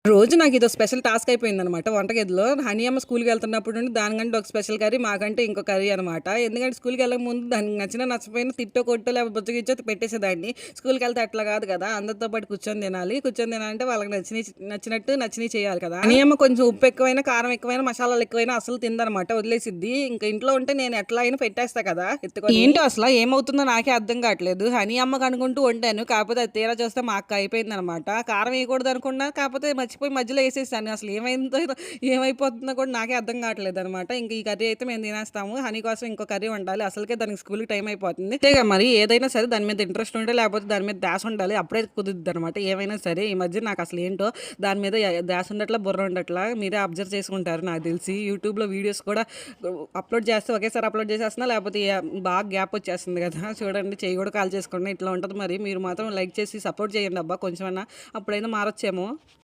రోజు నాకు ఇదో స్పెషల్ టాస్క్ అయిపోయిందనమాట వంటగదిలో. హనీ అమ్మ స్కూల్‌కి వెళ్తున్నప్పుడు నుండి దానికంటే ఒక స్పెషల్ కర్రీ, మాకంటే ఇంకో కర్రీ అనమాట. ఎందుకంటే స్కూల్‌కి వెళ్ళక ముందు దానికి నచ్చినా, నచ్చకపోయినా తిట్టో, కొట్టో లేకపోతే బుజ్జగిచ్చో పెట్టేసేదాన్ని. స్కూల్‌కెళ్తే అట్లా కాదు కదా! అందరితో పాటు కూర్చొని తినాలి. కూర్చొని తినాలంటే వాళ్ళకి నచ్చినట్టు చేయాలి కదా! హనీ అమ్మ కొంచెం ఉప్పు ఎక్కువైనా, కారం ఎక్కువైనా, మసాలాలు ఎక్కువైనా అసలు తినదనమాట. వదిలేసిద్ది. ఇంకా ఇంట్లో ఉంటే నేను ఎట్లా అయినా పెట్టేస్తా కదా! ఎత్తుకొని. ఏంటో అసల ఏమవుతుందో నాకే అర్థం కావట్లేదు. హనీ అమ్మకు అనుకుంటూ వండాను. కాకపోతే అది తీరా చూస్తే మా అక్క అయిపోయిందనమాట. కారం వేయకూడదు అనుకున్నా, కాకపోతే మర్చిపోయి మధ్యలో ఏసేసాను. అసలు ఏమైపోతుందో కూడా నాకే అర్థం కావట్లేదనమాట. ఇంక ఈ కర్రీ అయితే మేము తినేస్తాము. హనీ కోసం ఇంకో కర్రీ వండాలి. అసలుకే దానికి స్కూల్‌కి టైం అయిపోతుంది. అంతేగా మరి ఏదైనా సరే దాని మీద ఇంట్రెస్ట్ ఉంటే లేకపోతే దాని మీద ధ్యాస ఉండాలి. అప్పుడే కుదురుద్దనమాట. ఏమైనా సరే ఈ మధ్య నాకు అసలు ఏంటో దాని మీద ధ్యాస ఉండట్లా, బుర్ర ఉండట్లా. మీరే అబ్జర్వ్ చేసుకుంటారు నాకు తెలిసి. యూట్యూబ్‌లో వీడియోస్ కూడా అప్లోడ్ చేస్తే ఒకేసారి అప్లోడ్ చేసేస్తున్నా, లేకపోతే బాగా గ్యాప్ వచ్చేస్తుంది కదా! చూడండి, చెయ్యి కూడా కాల్ చేసుకోండి. ఇట్లా ఉంటది మరి. మీరు మాత్రం లైక్ చేసి సపోర్ట్ చేయండి అబ్బా కొంచెమన్నా. అప్పుడైనా మారొచ్చేమో.